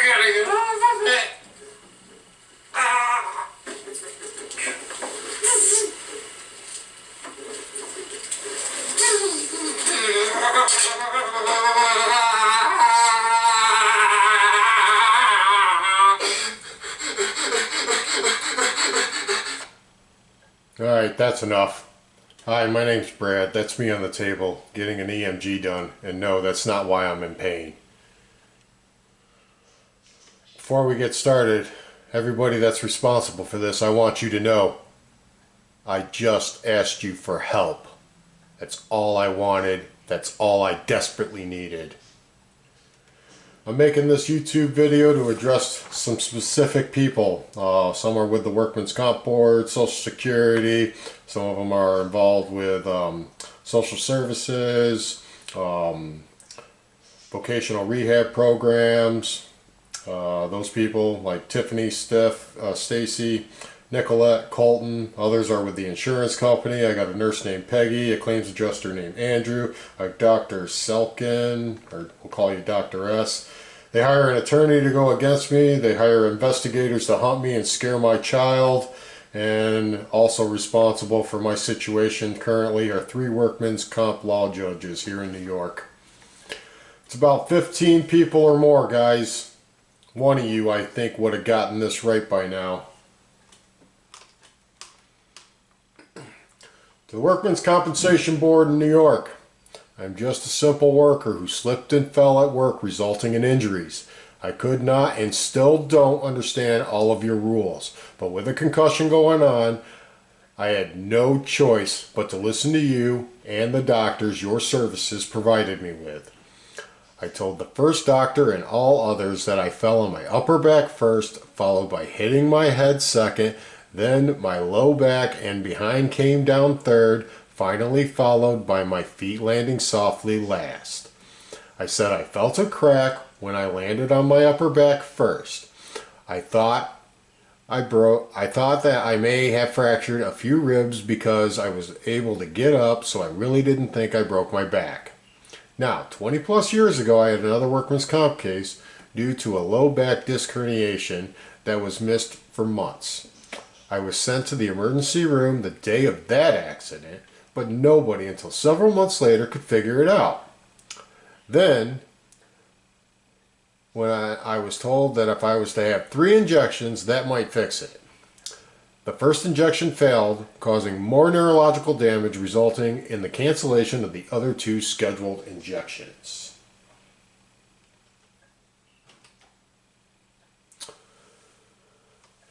gotta get off of it. Alright, that's enough. Hi, my name's Brad. That's me on the table getting an EMG done. And no, that's not why I'm in pain. Before we get started, everybody that's responsible for this, I want you to know I just asked you for help. That's all I wanted. That's all I desperately needed. I'm making this YouTube video to address some specific people. Some are with the Workman's Comp Board, Social Security. Some of them are involved with social services, vocational rehab programs. Those people like Tiffany, Steph, Stacy, Nicolette, Colton. Others are with the insurance company. I got a nurse named Peggy, a claims adjuster named Andrew, a Dr. Selkin, or we'll call you Dr. S. They hire an attorney to go against me. They hire investigators to hunt me and scare my child. And also responsible for my situation currently are 3 workmen's comp law judges here in New York. It's about 15 people or more, guys. One of you, I think, would have gotten this right by now. To the Workmen's Compensation Board in New York. I'm just a simple worker who slipped and fell at work, resulting in injuries. I could not and still don't understand all of your rules, but with a concussion going on, I had no choice but to listen to you and the doctors your services provided me with. I told the first doctor and all others that I fell on my upper back first, followed by hitting my head second, then my low back and behind came down third, finally followed by my feet landing softly last. I said I felt a crack when I landed on my upper back first. I thought that I may have fractured a few ribs because I was able to get up, so I really didn't think I broke my back. Now, 20 plus years ago, I had another workman's comp case due to a low back disc herniation that was missed for months. I was sent to the emergency room the day of that accident, but nobody until several months later could figure it out. Then, when I was told that if I was to have 3 injections, that might fix it. The first injection failed, causing more neurological damage, resulting in the cancellation of the other 2 scheduled injections.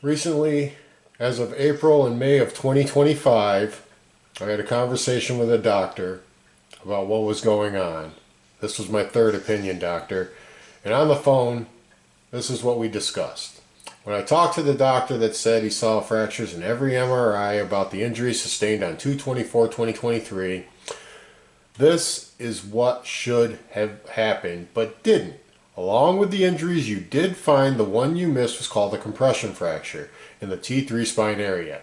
Recently, as of April and May of 2025, I had a conversation with a doctor about what was going on. This was my third opinion doctor. And on the phone, this is what we discussed. When I talked to the doctor that said he saw fractures in every MRI about the injury sustained on 2/24/2023, this is what should have happened, but didn't. Along with the injuries, you did find the one you missed was called a compression fracture in the T3 spine area.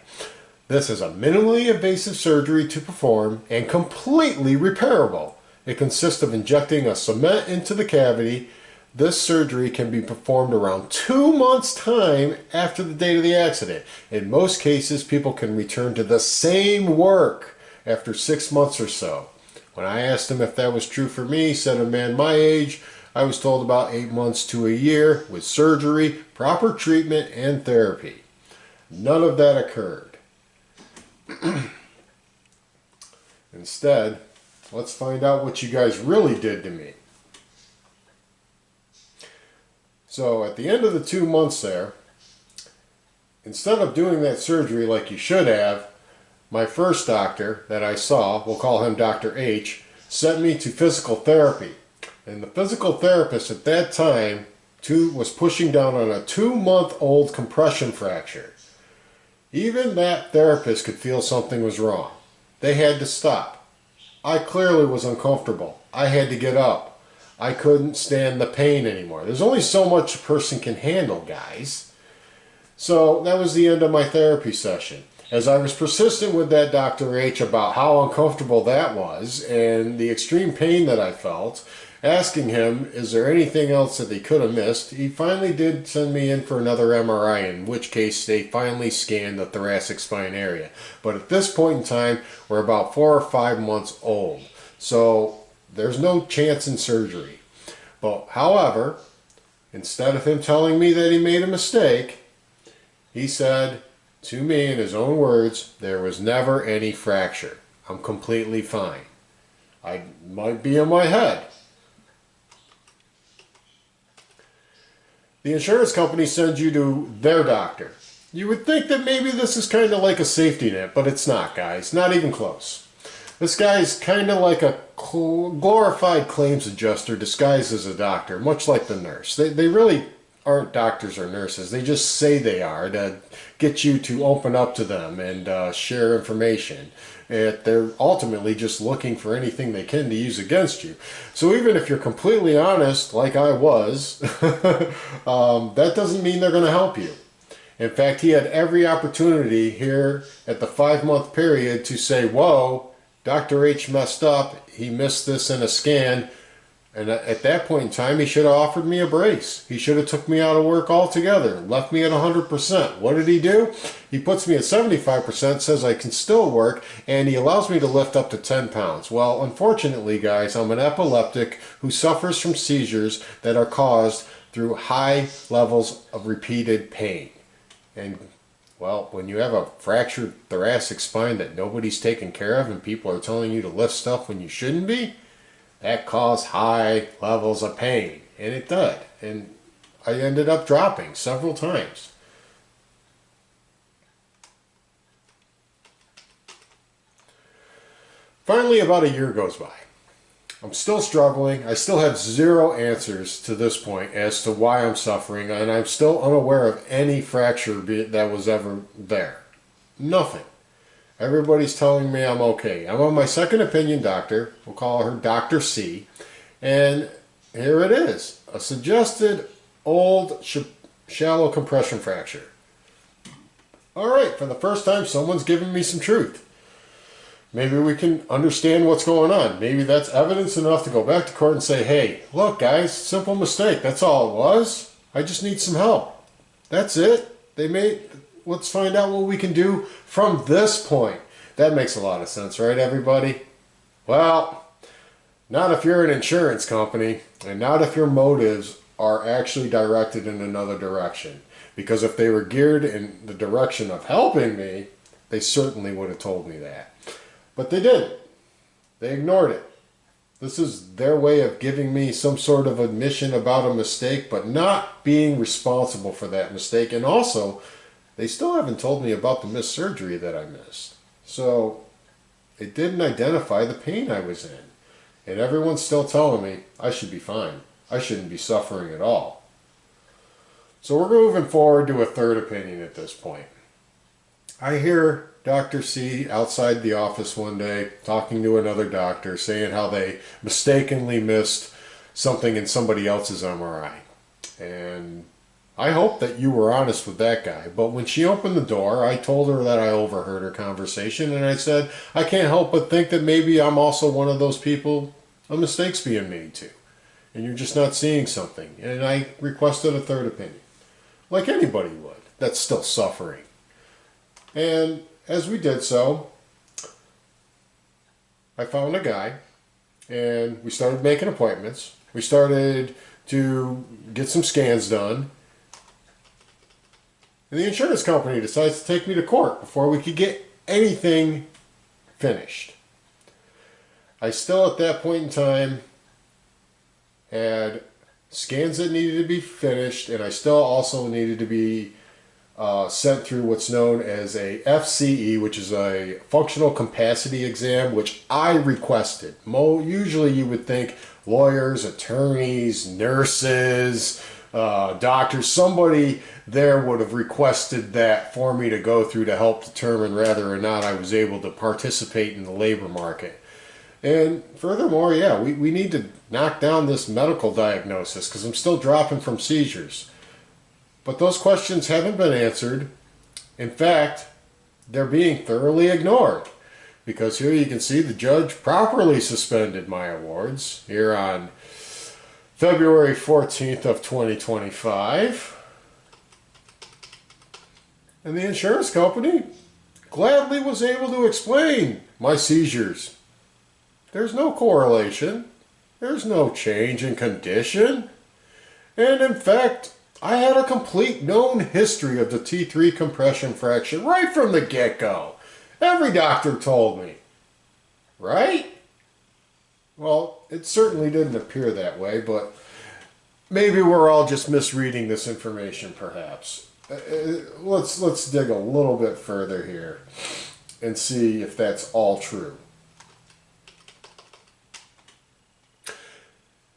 This is a minimally invasive surgery to perform and completely repairable. It consists of injecting a cement into the cavity. This surgery can be performed around 2 months' time after the date of the accident. In most cases, people can return to the same work after 6 months or so. When I asked him if that was true for me, he said a man my age, I was told about 8 months to a year with surgery, proper treatment, and therapy. None of that occurred. Instead, let's find out what you guys really did to me. So at the end of the 2 months there, instead of doing that surgery like you should have, my first doctor that I saw, we'll call him Dr. H, sent me to physical therapy. And the physical therapist at that time was pushing down on a 2-month-old compression fracture. Even that therapist could feel something was wrong. They had to stop. I clearly was uncomfortable. I had to get up. I couldn't stand the pain anymore. There's only so much a person can handle, guys. So that was the end of my therapy session. As I was persistent with that Dr. H about how uncomfortable that was and the extreme pain that I felt, asking him, is there anything else that they could have missed? He finally did send me in for another MRI, in which case they finally scanned the thoracic spine area. But at this point in time, we're about 4 or 5 months old. So there's no chance in surgery. But however, instead of him telling me that he made a mistake, he said to me in his own words, there was never any fracture. I'm completely fine. I might be in my head. The insurance company sends you to their doctor. You would think that maybe this is kind of like a safety net, but it's not, guys. Not even close. This guy is kind of like a glorified claims adjuster disguised as a doctor, much like the nurse. They really aren't doctors or nurses. They just say they are to get you to open up to them and share information. They're ultimately just looking for anything they can to use against you. So even if you're completely honest, like I was, that doesn't mean they're going to help you. In fact, he had every opportunity here at the 5-month period to say, whoa, Dr. H messed up. He missed this in a scan. And at that point in time, he should have offered me a brace. He should have took me out of work altogether, left me at 100%. What did he do? He puts me at 75%, says I can still work, and he allows me to lift up to 10 pounds. Well, unfortunately, guys, I'm an epileptic who suffers from seizures that are caused through high levels of repeated pain. And, well, when you have a fractured thoracic spine that nobody's taking care of and people are telling you to lift stuff when you shouldn't be, that caused high levels of pain, and it did. And I ended up dropping several times. Finally, about a year goes by. I'm still struggling. I still have zero answers to this point as to why I'm suffering, and I'm still unaware of any fracture that was ever there. Nothing. Everybody's telling me I'm okay. I'm on my second opinion doctor. We'll call her Dr. C. And here it is. A suggested old shallow compression fracture. All right, for the first time, someone's giving me some truth. Maybe we can understand what's going on. Maybe that's evidence enough to go back to court and say, hey, look, guys, simple mistake. That's all it was. I just need some help. That's it. Let's find out what we can do from this point. That makes a lot of sense, right, everybody? Well, not if you're an insurance company, and not if your motives are actually directed in another direction. Because if they were geared in the direction of helping me, they certainly would have told me that. But they didn't. They ignored it. This is their way of giving me some sort of admission about a mistake, but not being responsible for that mistake. And also, they still haven't told me about the missed surgery that I missed. So it didn't identify the pain I was in. And everyone's still telling me I should be fine. I shouldn't be suffering at all. So we're moving forward to a third opinion at this point. I hear Dr. C outside the office one day talking to another doctor saying how they mistakenly missed something in somebody else's MRI. And I hope that you were honest with that guy, but when she opened the door, I told her that I overheard her conversation, and I said, I can't help but think that maybe I'm also one of those people a mistake's being made to, and you're just not seeing something. And I requested a third opinion, like anybody would, that's still suffering. And as we did so, I found a guy, and we started making appointments. We started to get some scans done. And the insurance company decides to take me to court before we could get anything finished. I still, at that point in time, had scans that needed to be finished, and I still also needed to be sent through what's known as a FCE, which is a functional capacity exam, which I requested. Usually you would think lawyers, attorneys, nurses, doctors, somebody there would have requested that for me to go through to help determine whether or not I was able to participate in the labor market. And furthermore, yeah, we need to knock down this medical diagnosis because I'm still dropping from seizures. But those questions haven't been answered. In fact, they're being thoroughly ignored. Because here you can see the judge properly suspended my awards here on February 14th of 2025. And the insurance company gladly was able to explain my seizures. There's no correlation. There's no change in condition. And in fact, I had a complete known history of the T3 compression fracture right from the get-go. Every doctor told me. Right? Well, it certainly didn't appear that way, but maybe we're all just misreading this information, perhaps. Let's dig a little bit further here and see if that's all true.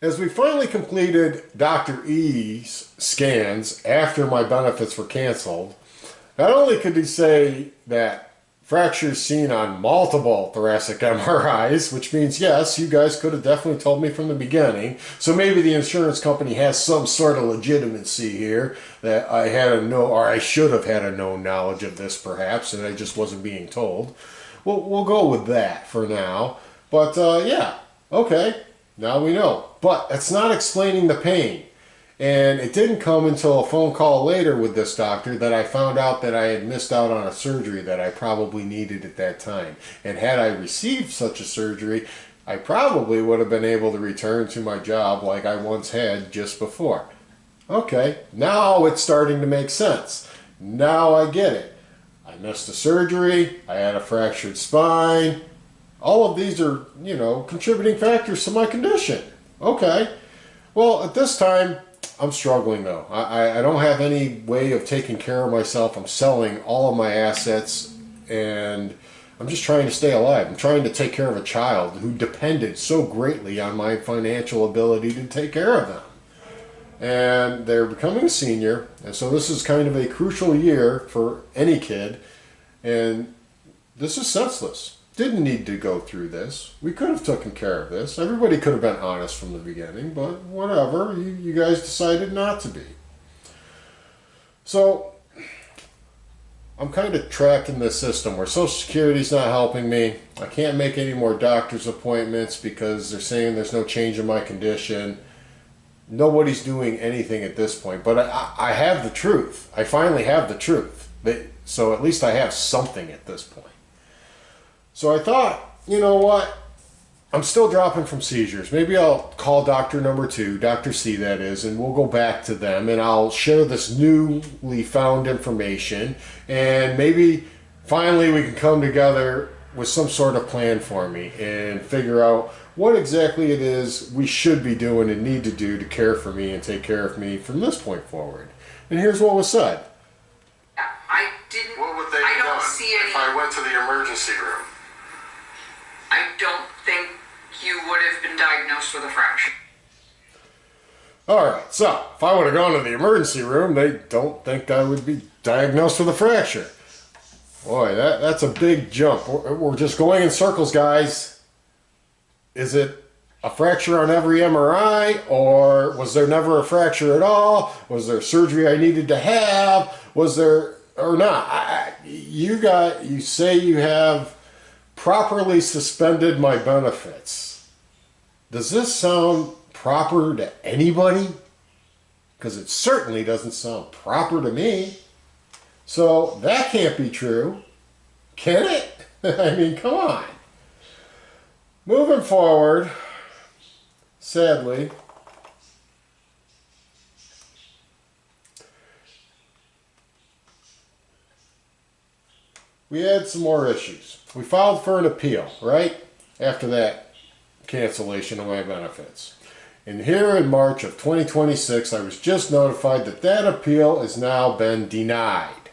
As we finally completed Dr. E's scans after my benefits were canceled, not only could he say that fractures seen on multiple thoracic MRIs, which means yes, you guys could have definitely told me from the beginning, so maybe the insurance company has some sort of legitimacy here that I had a no, or I should have had a known knowledge of this perhaps, and I just wasn't being told. Well, we'll go with that for now, but yeah, okay. Now we know. But it's not explaining the pain. And it didn't come until a phone call later with this doctor that I found out that I had missed out on a surgery that I probably needed at that time. And had I received such a surgery, I probably would have been able to return to my job like I once had just before. Okay, now it's starting to make sense. Now I get it. I missed a surgery, I had a fractured spine. All of these are, you know, contributing factors to my condition. Okay. Well, at this time, I'm struggling though. I don't have any way of taking care of myself. I'm selling all of my assets and I'm just trying to stay alive. I'm trying to take care of a child who depended so greatly on my financial ability to take care of them. And they're becoming a senior, and so this is kind of a crucial year for any kid, and this is senseless. Didn't need to go through this. We could have taken care of this. Everybody could have been honest from the beginning, but whatever. You guys decided not to be. So, I'm kind of trapped in this system where Social Security's not helping me. I can't make any more doctor's appointments because they're saying there's no change in my condition. Nobody's doing anything at this point, but I have the truth. I finally have the truth. So at least I have something at this point. So I thought, you know what, I'm still dropping from seizures. Maybe I'll call doctor number 2, Dr. C that is, and we'll go back to them and I'll share this newly found information and maybe finally we can come together with some sort of plan for me and figure out what exactly it is we should be doing and need to do to care for me and take care of me from this point forward. And here's what was said. What would they have done if I went to the emergency room? I don't think you would have been diagnosed with a fracture. Alright, so if I would have gone to the emergency room, they don't think I would be diagnosed with a fracture. Boy, that's a big jump. We're just going in circles, guys. Is it a fracture on every MRI, or was there never a fracture at all? Was there surgery I needed to have? Was there, or not? You say you have properly suspended my benefits. Does this sound proper to anybody? Because it certainly doesn't sound proper to me. So that can't be true. Can it? I mean, come on. Moving forward, sadly, we had some more issues. We filed for an appeal, right? After that cancellation of my benefits. And here in March of 2026, I was just notified that that appeal has now been denied.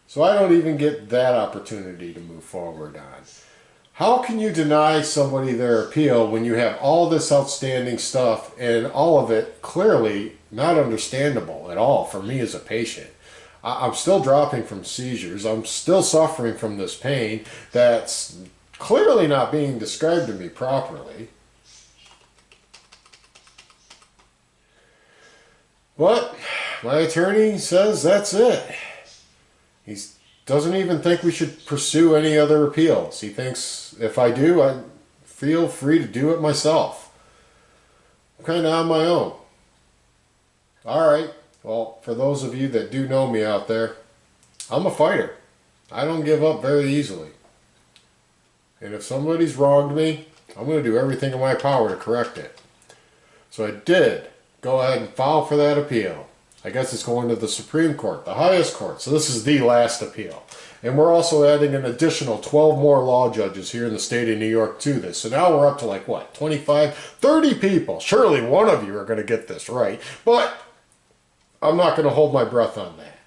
So I don't even get that opportunity to move forward on. How can you deny somebody their appeal when you have all this outstanding stuff and all of it clearly not understandable at all for me as a patient? I'm still dropping from seizures. I'm still suffering from this pain that's clearly not being described to me properly. But my attorney says that's it. He doesn't even think we should pursue any other appeals. He thinks if I do, I feel free to do it myself. I'm kind of on my own. Alright, well, for those of you that do know me out there, I'm a fighter. I don't give up very easily. And if somebody's wronged me, I'm going to do everything in my power to correct it. So I did go ahead and file for that appeal. I guess it's going to the Supreme Court, the highest court. So this is the last appeal. And we're also adding an additional 12 more law judges here in the state of New York to this. So now we're up to like, what, 25, 30 people. Surely one of you are going to get this right. But I'm not going to hold my breath on that.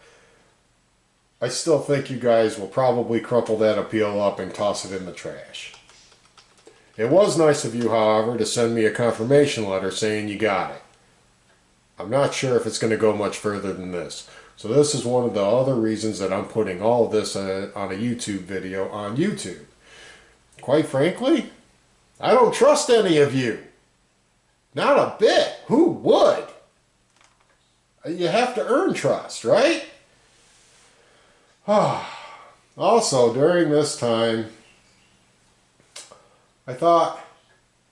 I still think you guys will probably crumple that appeal up and toss it in the trash. It was nice of you, however, to send me a confirmation letter saying you got it. I'm not sure if it's going to go much further than this. So this is one of the other reasons that I'm putting all of this on a YouTube video on YouTube. Quite frankly, I don't trust any of you. Not a bit. Who would? You have to earn trust, right? Also, during this time, I thought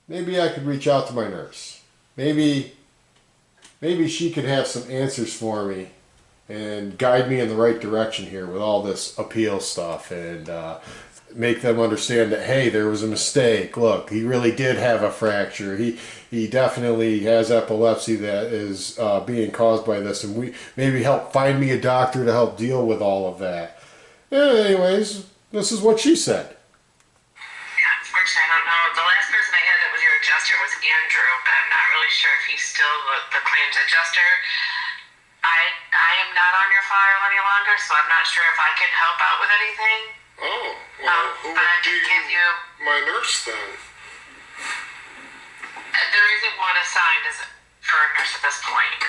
maybe I could reach out to my nurse. Maybe she could have some answers for me and guide me in the right direction here with all this appeal stuff, and make them understand that, hey, there was a mistake. Look, he really did have a fracture. He definitely has epilepsy that is being caused by this, and we maybe help find me a doctor to help deal with all of that. Anyways, this is what she said. Yeah, unfortunately, I don't know. The last person I had that was your adjuster was Andrew, but I'm not really sure if he's still the claims adjuster. I am not on your file any longer, so I'm not sure if I can help out with anything. Oh, well, who But I would can be give you... my nurse then? There isn't one assigned for a nurse at this point.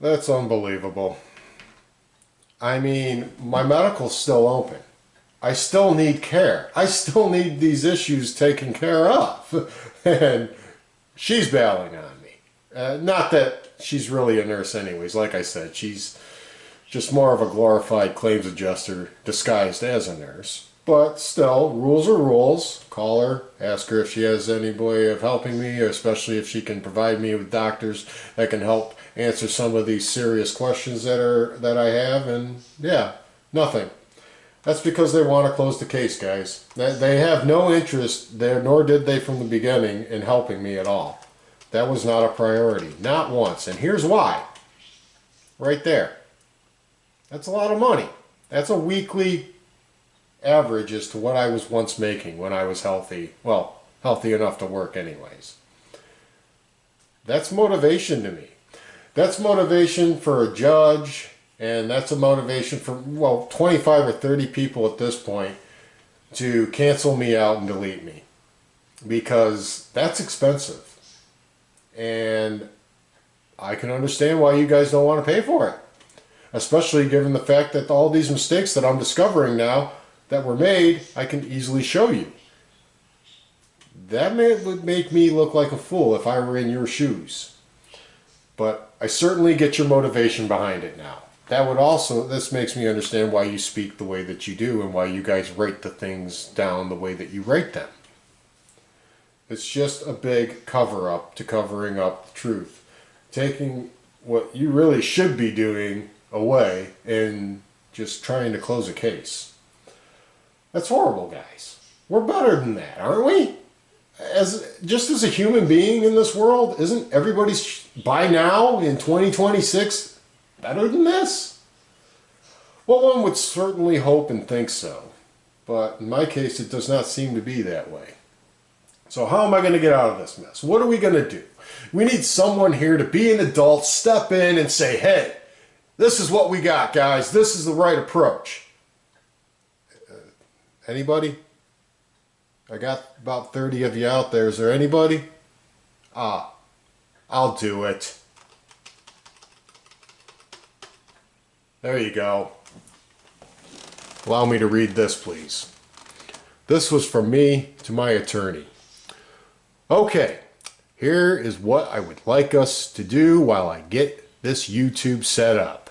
That's unbelievable. I mean, my medical's still open. I still need care. I still need these issues taken care of. And she's bailing on me. Not that she's really a nurse anyways. Like I said, she's just more of a glorified claims adjuster disguised as a nurse. But still, rules are rules. Call her, ask her if she has any way of helping me, especially if she can provide me with doctors that can help answer some of these serious questions that I have. And yeah, nothing. That's because they want to close the case, guys. They have no interest there, nor did they from the beginning, in helping me at all. That was not a priority. Not once. And here's why. Right there. That's a lot of money. That's a weekly average as to what I was once making when I was healthy. Well, healthy enough to work anyways. That's motivation to me. That's motivation for a judge, and that's a motivation for, well, 25 or 30 people at this point to cancel me out and delete me. Because that's expensive. And I can understand why you guys don't want to pay for it. Especially given the fact that all these mistakes that I'm discovering now that were made, I can easily show you. That would make me look like a fool if I were in your shoes. But I certainly get your motivation behind it now. That would also, this makes me understand why you speak the way that you do and why you guys write the things down the way that you write them. It's just a big cover-up to covering up the truth. Taking what you really should be doing away and just trying to close a case. That's horrible, guys. We're better than that, aren't we? Just as a human being in this world, isn't everybody by now in 2026 better than this? Well, one would certainly hope and think so. But in my case, it does not seem to be that way. So how am I going to get out of this mess? What are we going to do? We need someone here to be an adult, step in and say, hey, this is what we got, guys. This is the right approach. Anybody? I got about 30 of you out there. Is there anybody? I'll do it. There you go. Allow me to read this, please. This was from me to my attorney. Okay, here is what I would like us to do while I get this YouTube set up.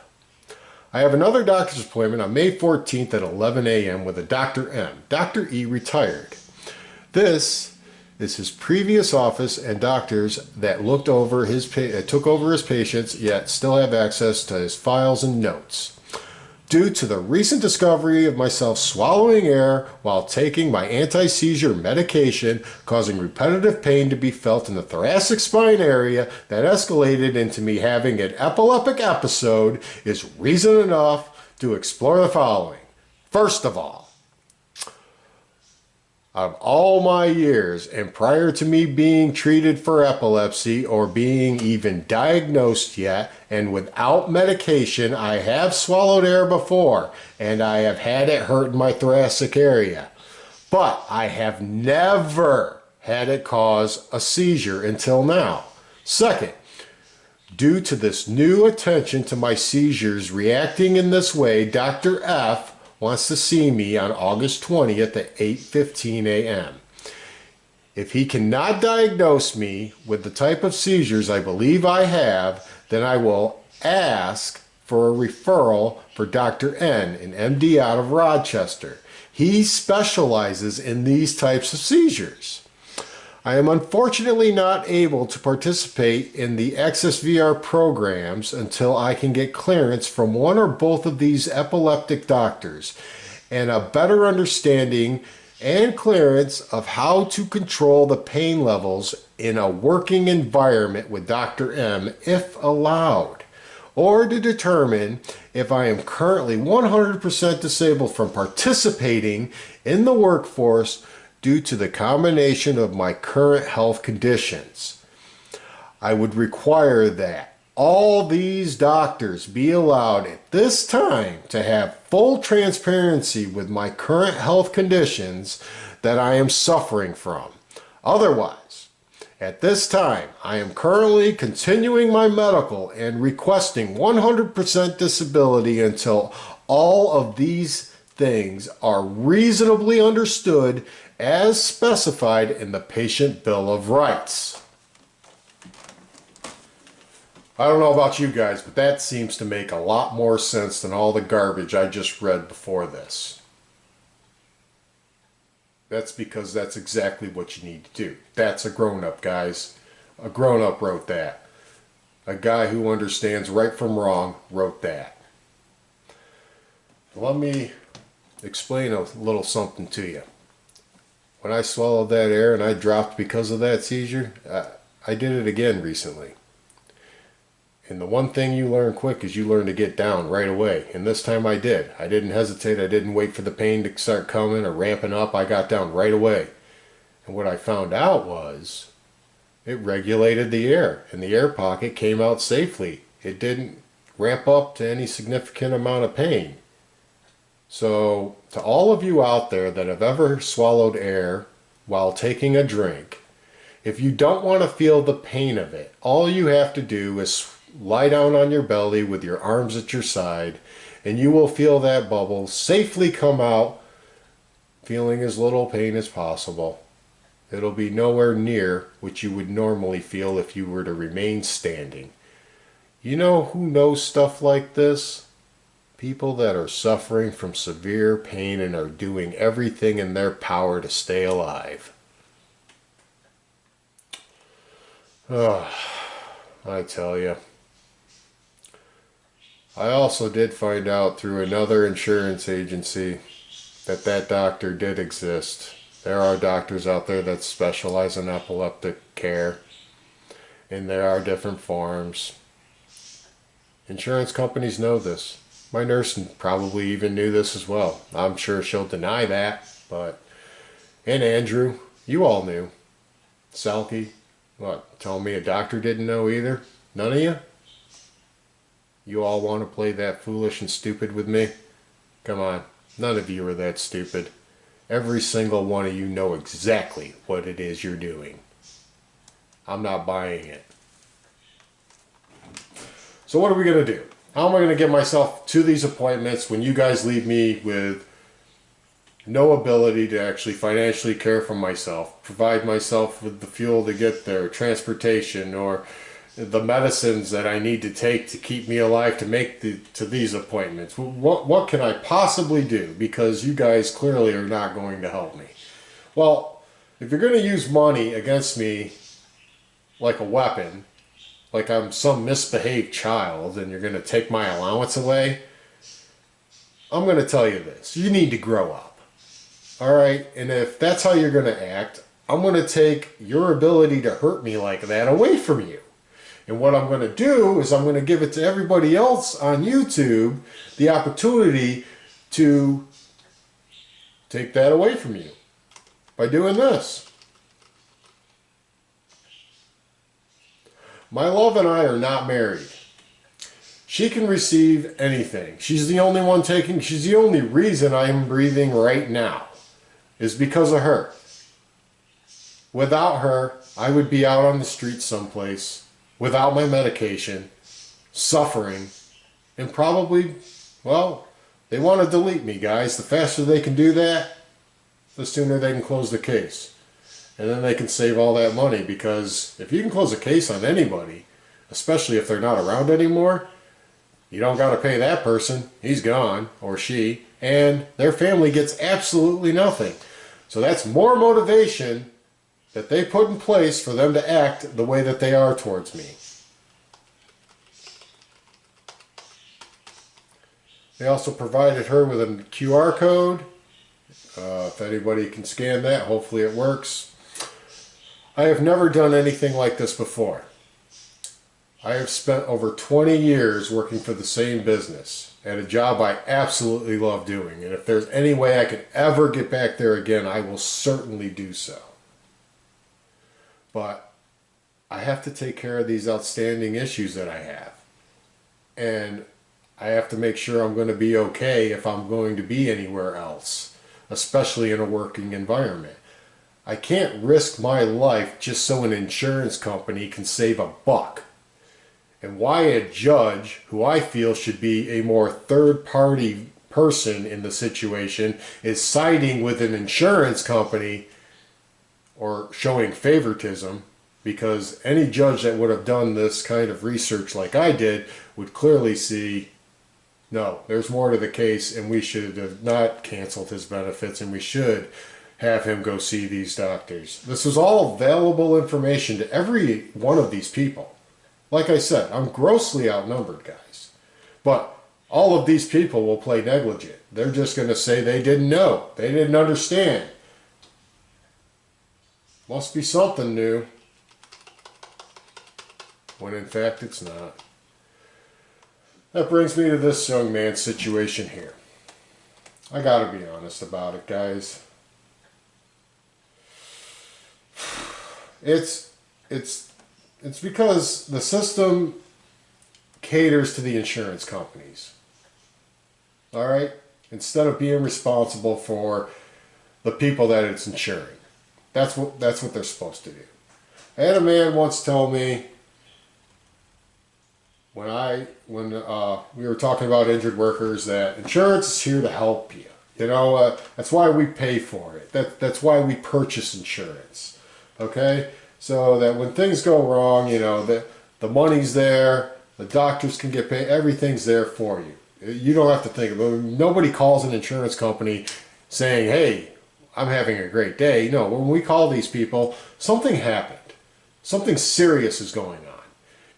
I have another doctor's appointment on May 14th at 11 a.m. with a Dr. M. Dr. E retired. This is his previous office and doctors that took over his patients, yet still have access to his files and notes. Due to the recent discovery of myself swallowing air while taking my anti-seizure medication, causing repetitive pain to be felt in the thoracic spine area that escalated into me having an epileptic episode, is reason enough to explore the following. First of all, of all my years and prior to me being treated for epilepsy or being even diagnosed yet, and without medication, I have swallowed air before and I have had it hurt in my thoracic area. But I have never had it cause a seizure until now. Second, due to this new attention to my seizures reacting in this way, Dr. F wants to see me on August 20th at 8:15 a.m. If he cannot diagnose me with the type of seizures I believe I have, then I will ask for a referral for Dr. N, an MD out of Rochester. He specializes in these types of seizures. I am unfortunately not able to participate in the Access VR programs until I can get clearance from one or both of these epileptic doctors and a better understanding and clearance of how to control the pain levels in a working environment with Dr. M if allowed, or to determine if I am currently 100% disabled from participating in the workforce due to the combination of my current health conditions. I would require that all these doctors be allowed at this time to have full transparency with my current health conditions that I am suffering from. Otherwise, at this time, I am currently continuing my medical and requesting 100% disability until all of these things are reasonably understood as specified in the Patient Bill of Rights. I don't know about you guys, but that seems to make a lot more sense than all the garbage I just read before this. That's because that's exactly what you need to do. That's a grown-up, guys. A grown-up wrote that. A guy who understands right from wrong wrote that. Let me explain a little something to you. When I swallowed that air and I dropped because of that seizure, I did it again recently. And the one thing you learn quick is you learn to get down right away. And this time I did. I didn't hesitate. I didn't wait for the pain to start coming or ramping up. I got down right away. And what I found out was it regulated the air. And the air pocket came out safely. It didn't ramp up to any significant amount of pain. So, to all of you out there that have ever swallowed air while taking a drink, if you don't want to feel the pain of it, all you have to do is lie down on your belly with your arms at your side, and you will feel that bubble safely come out, feeling as little pain as possible. It'll be nowhere near what you would normally feel if you were to remain standing. You know who knows stuff like this? People that are suffering from severe pain and are doing everything in their power to stay alive. Oh, I tell you. I also did find out through another insurance agency that that doctor did exist. There are doctors out there that specialize in epileptic care, and there are different forms. Insurance companies know this. My nurse probably even knew this as well. I'm sure she'll deny that, but... And Andrew, you all knew. Selkie, what, tell me a doctor didn't know either? None of you? You all want to play that foolish and stupid with me? Come on, none of you are that stupid. Every single one of you know exactly what it is you're doing. I'm not buying it. So what are we going to do? How am I going to get myself to these appointments when you guys leave me with no ability to actually financially care for myself, provide myself with the fuel to get there, transportation, or the medicines that I need to take to keep me alive to make to these appointments? What can I possibly do? Because you guys clearly are not going to help me. Well, if you're going to use money against me like a weapon, like I'm some misbehaved child and you're going to take my allowance away, I'm going to tell you this. You need to grow up. All right? And if that's how you're going to act, I'm going to take your ability to hurt me like that away from you. And what I'm going to do is I'm going to give it to everybody else on YouTube the opportunity to take that away from you by doing this. My love and I are not married. She can receive anything. She's the only one taking, she's the only reason I am breathing right now is because of her. Without her, I would be out on the street someplace without my medication, suffering, and probably, well, they want to delete me, guys. The faster they can do that, the sooner they can close the case. And then they can save all that money, because if you can close a case on anybody, especially if they're not around anymore, you don't got to pay that person. He's gone, or she, and their family gets absolutely nothing. So that's more motivation that they put in place for them to act the way that they are towards me. They also provided her with a QR code. If anybody can scan that, hopefully it works. I have never done anything like this before. I have spent over 20 years working for the same business at a job I absolutely love doing. And if there's any way I could ever get back there again, I will certainly do so. But I have to take care of these outstanding issues that I have. And I have to make sure I'm going to be okay if I'm going to be anywhere else, especially in a working environment. I can't risk my life just so an insurance company can save a buck. And why a judge, who I feel should be a more third-party person in the situation, is siding with an insurance company or showing favoritism, because any judge that would have done this kind of research like I did would clearly see, no, there's more to the case, and we should have not canceled his benefits, and we should have him go see these doctors. This was all available information to every one of these people. Like I said, I'm grossly outnumbered, guys. But all of these people will play negligent. They're just going to say they didn't know. They didn't understand. Must be something new. When in fact it's not. That brings me to this young man's situation here. I gotta be honest about it, guys. It's because the system caters to the insurance companies. Alright? Instead of being responsible for the people that it's insuring. That's what they're supposed to do. I had a man once tell me, when we were talking about injured workers, that insurance is here to help you. You know, that's why we pay for it. That's why we purchase insurance. Okay? So that when things go wrong, you know, the money's there, the doctors can get paid, everything's there for you. You don't have to think about it. Nobody calls an insurance company saying, hey, I'm having a great day. No, when we call these people, something happened. Something serious is going on.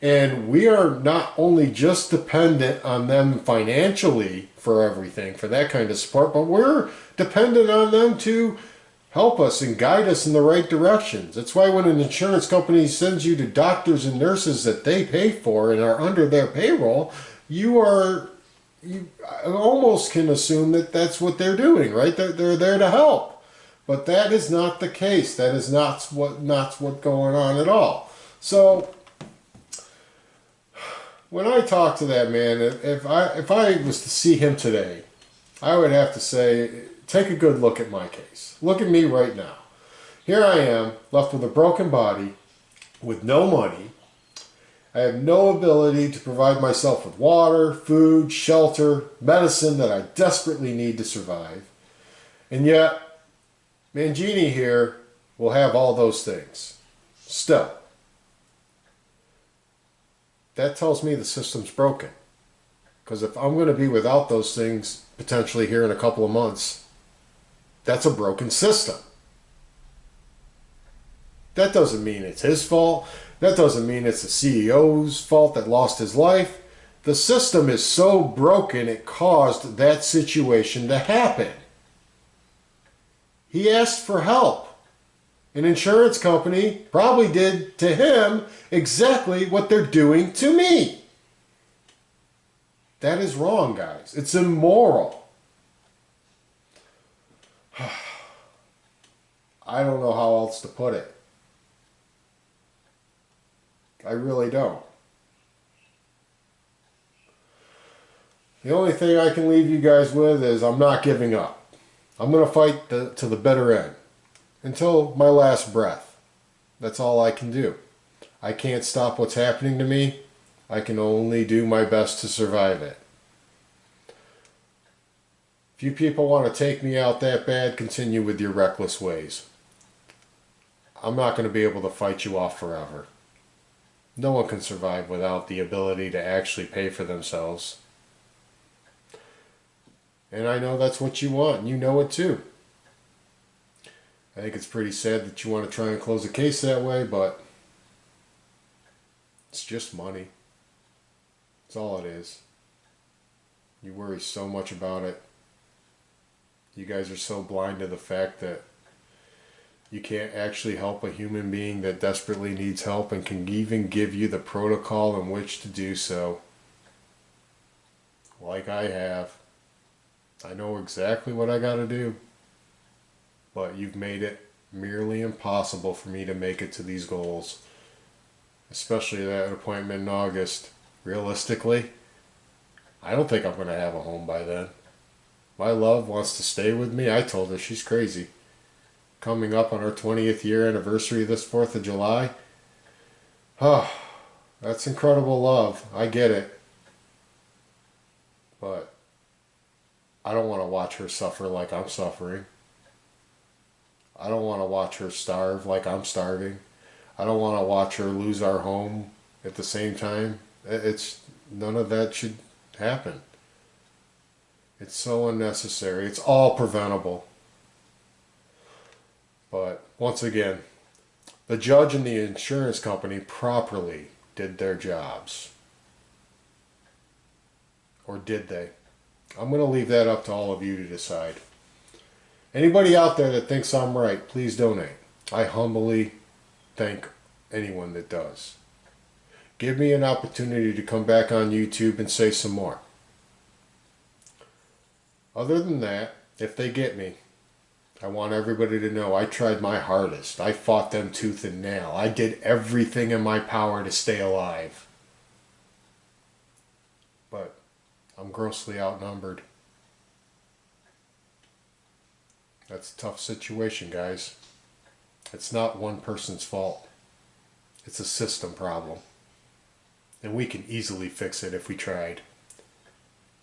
And we are not only just dependent on them financially for everything, for that kind of support, but we're dependent on them to help us and guide us in the right directions. That's why when an insurance company sends you to doctors and nurses that they pay for and are under their payroll, you almost can assume that that's what they're doing, right? They're there to help. But that is not the case. That is not what's going on at all. So when I talk to that man, if I was to see him today, I would have to say, take a good look at my case. Look at me right now. Here I am, left with a broken body, with no money. I have no ability to provide myself with water, food, shelter, medicine that I desperately need to survive. And yet, Mangione here will have all those things. Still, that tells me the system's broken. Because if I'm going to be without those things potentially here in a couple of months, that's a broken system. That doesn't mean it's his fault. That doesn't mean it's the CEO's fault that lost his life. The system is so broken it caused that situation to happen. He asked for help. An insurance company probably did to him exactly what they're doing to me. That is wrong, guys. It's immoral. I don't know how else to put it. I really don't. The only thing I can leave you guys with is I'm not giving up. I'm going to fight to the bitter end. Until my last breath. That's all I can do. I can't stop what's happening to me. I can only do my best to survive it. If you people want to take me out that bad, continue with your reckless ways. I'm not going to be able to fight you off forever. No one can survive without the ability to actually pay for themselves. And I know that's what you want, and you know it too. I think it's pretty sad that you want to try and close a case that way, but it's just money. That's all it is. You worry so much about it. You guys are so blind to the fact that you can't actually help a human being that desperately needs help and can even give you the protocol in which to do so. Like I have. I know exactly what I got to do. But you've made it merely impossible for me to make it to these goals. Especially that appointment in August. Realistically, I don't think I'm going to have a home by then. My love wants to stay with me. I told her she's crazy. Coming up on our 20th year anniversary this 4th of July. Oh, that's incredible love. I get it. But I don't want to watch her suffer like I'm suffering. I don't want to watch her starve like I'm starving. I don't want to watch her lose our home at the same time. None of that should happen. It's so unnecessary. It's all preventable. But once again, the judge and the insurance company properly did their jobs. Or did they? I'm going to leave that up to all of you to decide. Anybody out there that thinks I'm right, please donate. I humbly thank anyone that does. Give me an opportunity to come back on YouTube and say some more. Other than that, if they get me, I want everybody to know I tried my hardest. I fought them tooth and nail. I did everything in my power to stay alive. But I'm grossly outnumbered. That's a tough situation, guys. It's not one person's fault. It's a system problem. And we can easily fix it if we tried.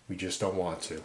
We just don't want to.